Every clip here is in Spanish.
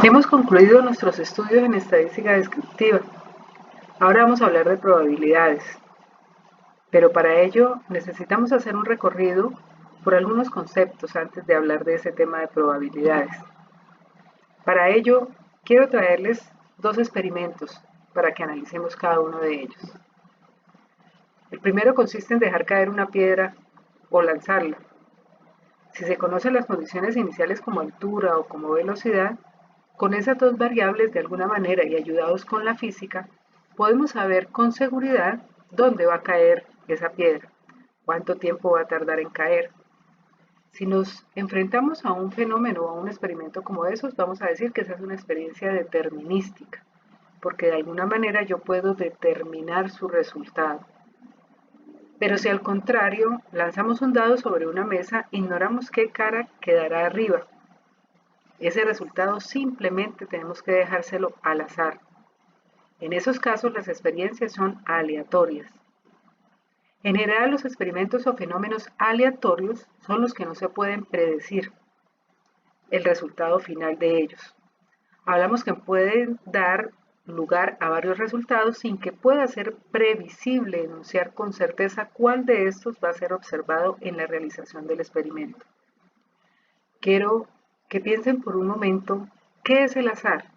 Hemos concluido nuestros estudios en estadística descriptiva. Ahora vamos a hablar de probabilidades, pero para ello necesitamos hacer un recorrido por algunos conceptos antes de hablar de ese tema de probabilidades. Para ello, quiero traerles dos experimentos para que analicemos cada uno de ellos. El primero consiste en dejar caer una piedra o lanzarla. Si se conocen las condiciones iniciales como altura o como velocidad, con esas dos variables de alguna manera y ayudados con la física, podemos saber con seguridad dónde va a caer esa piedra, cuánto tiempo va a tardar en caer. Si nos enfrentamos a un fenómeno o a un experimento como esos, vamos a decir que esa es una experiencia determinística, porque de alguna manera yo puedo determinar su resultado. Pero si al contrario lanzamos un dado sobre una mesa, ignoramos qué cara quedará arriba. Ese resultado simplemente tenemos que dejárselo al azar. En esos casos las experiencias son aleatorias. En general los experimentos o fenómenos aleatorios son los que no se pueden predecir el resultado final de ellos. Hablamos que pueden dar lugar a varios resultados sin que pueda ser previsible enunciar con certeza cuál de estos va a ser observado en la realización del experimento. Quiero que piensen por un momento, ¿qué es el azar?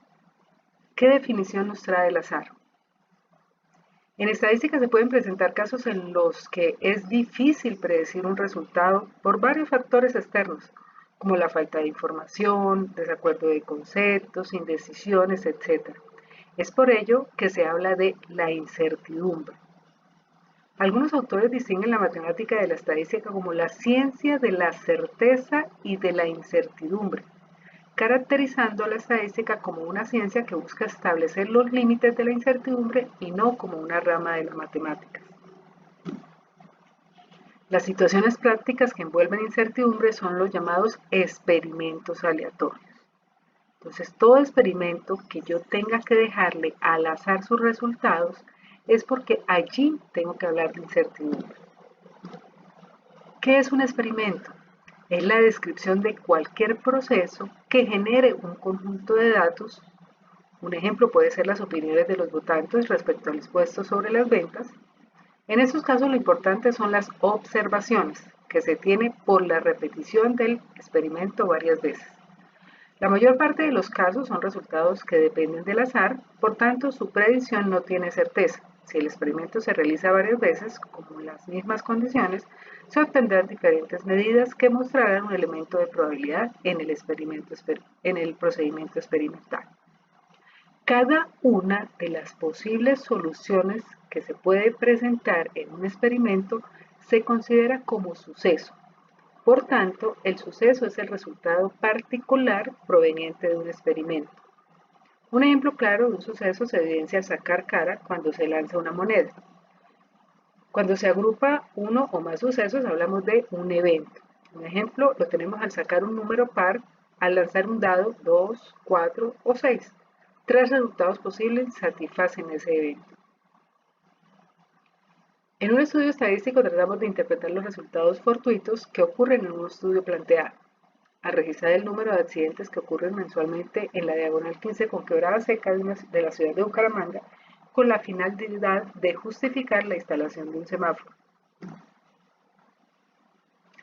¿Qué definición nos trae el azar? En estadística se pueden presentar casos en los que es difícil predecir un resultado por varios factores externos, como la falta de información, desacuerdo de conceptos, indecisiones, etc. Es por ello que se habla de la incertidumbre. Algunos autores distinguen la matemática de la estadística como la ciencia de la certeza y de la incertidumbre, caracterizando a la estadística como una ciencia que busca establecer los límites de la incertidumbre y no como una rama de la matemática. Las situaciones prácticas que envuelven incertidumbre son los llamados experimentos aleatorios. Entonces, todo experimento que yo tenga que dejarle al azar sus resultados es porque allí tengo que hablar de incertidumbre. ¿Qué es un experimento? Es la descripción de cualquier proceso que genere un conjunto de datos. Un ejemplo puede ser las opiniones de los votantes respecto al expuesto sobre las ventas. En estos casos lo importante son las observaciones que se tiene por la repetición del experimento varias veces. La mayor parte de los casos son resultados que dependen del azar, por tanto su predicción no tiene certeza. Si el experimento se realiza varias veces, como en las mismas condiciones, se obtendrán diferentes medidas que mostrarán un elemento de probabilidad en el procedimiento experimental. Cada una de las posibles soluciones que se puede presentar en un experimento se considera como suceso. Por tanto, el suceso es el resultado particular proveniente de un experimento. Un ejemplo claro de un suceso se evidencia al sacar cara cuando se lanza una moneda. Cuando se agrupa uno o más sucesos hablamos de un evento. Un ejemplo lo tenemos al sacar un número par, al lanzar un dado 2, 4 o 6. Tres resultados posibles satisfacen ese evento. En un estudio estadístico tratamos de interpretar los resultados fortuitos que ocurren en un estudio planteado. Al registrar el número de accidentes que ocurren mensualmente en la diagonal 15 con Quebrada Seca de la ciudad de Bucaramanga, con la finalidad de justificar la instalación de un semáforo.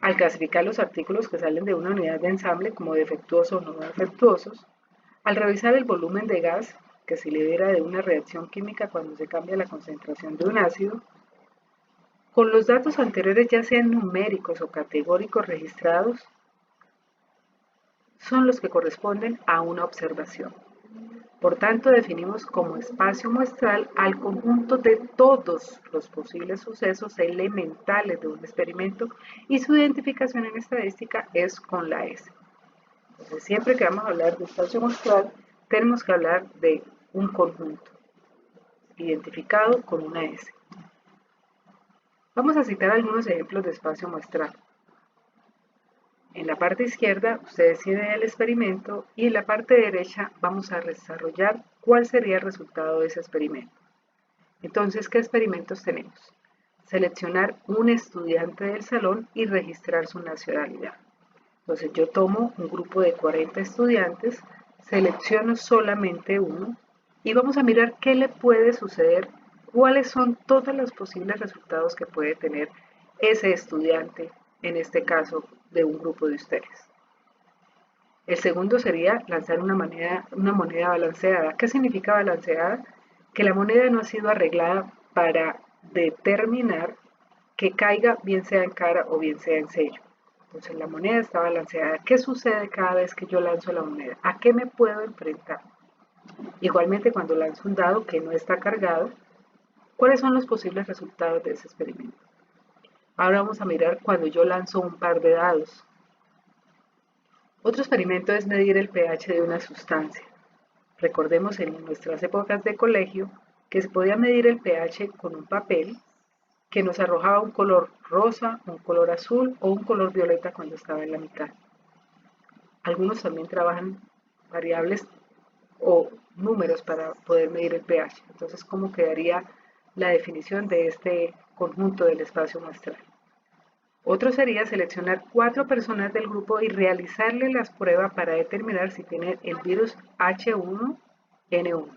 Al clasificar los artículos que salen de una unidad de ensamble como defectuosos o no defectuosos, al revisar el volumen de gas que se libera de una reacción química cuando se cambia la concentración de un ácido, con los datos anteriores ya sean numéricos o categóricos registrados, son los que corresponden a una observación. Por tanto, definimos como espacio muestral al conjunto de todos los posibles sucesos elementales de un experimento y su identificación en estadística es con la S. Entonces, siempre que vamos a hablar de espacio muestral, tenemos que hablar de un conjunto identificado con una S. Vamos a citar algunos ejemplos de espacio muestral. En la parte izquierda ustedes tienen el experimento y en la parte derecha vamos a desarrollar cuál sería el resultado de ese experimento. Entonces, ¿qué experimentos tenemos? Seleccionar un estudiante del salón y registrar su nacionalidad. Entonces yo tomo un grupo de 40 estudiantes, selecciono solamente uno y vamos a mirar qué le puede suceder, cuáles son todos los posibles resultados que puede tener ese estudiante, en este caso de un grupo de ustedes. El segundo sería lanzar una moneda balanceada. ¿Qué significa balanceada? Que la moneda no ha sido arreglada para determinar que caiga bien sea en cara o bien sea en sello. Entonces la moneda está balanceada. ¿Qué sucede cada vez que yo lanzo la moneda? ¿A qué me puedo enfrentar? Igualmente cuando lanzo un dado que no está cargado, ¿cuáles son los posibles resultados de ese experimento? Ahora vamos a mirar cuando yo lanzo un par de dados. Otro experimento es medir el pH de una sustancia. Recordemos en nuestras épocas de colegio que se podía medir el pH con un papel que nos arrojaba un color rosa, un color azul o un color violeta cuando estaba en la mitad. Algunos también trabajan variables o números para poder medir el pH. Entonces, ¿cómo quedaría la definición de este conjunto del espacio muestral? Otro sería seleccionar 4 personas del grupo y realizarle las pruebas para determinar si tienen el virus H1N1.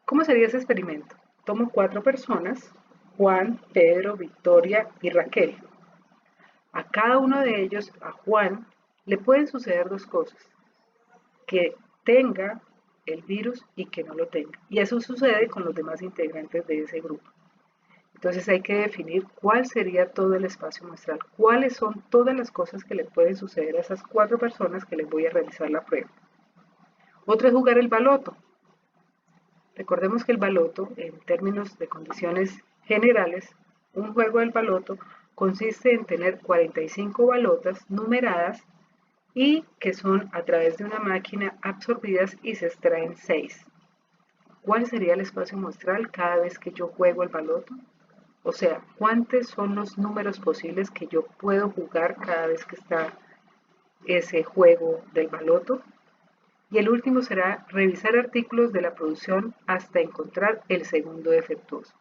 ¿Cómo sería ese experimento? Tomo 4 personas, Juan, Pedro, Victoria y Raquel. A cada uno de ellos, a Juan, le pueden suceder dos cosas: que tenga el virus y que no lo tenga. Y eso sucede con los demás integrantes de ese grupo. Entonces hay que definir cuál sería todo el espacio muestral, cuáles son todas las cosas que le pueden suceder a esas 4 personas que les voy a realizar la prueba. Otro es jugar el baloto. Recordemos que el baloto, en términos de condiciones generales, un juego del baloto consiste en tener 45 balotas numeradas y que son a través de una máquina absorbidas y se extraen 6. ¿Cuál sería el espacio muestral cada vez que yo juego el baloto? O sea, ¿cuántos son los números posibles que yo puedo jugar cada vez que está ese juego del baloto? Y el último será revisar artículos de la producción hasta encontrar el segundo defectuoso.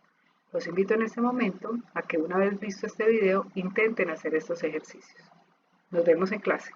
Los invito en este momento a que una vez visto este video intenten hacer estos ejercicios. Nos vemos en clase.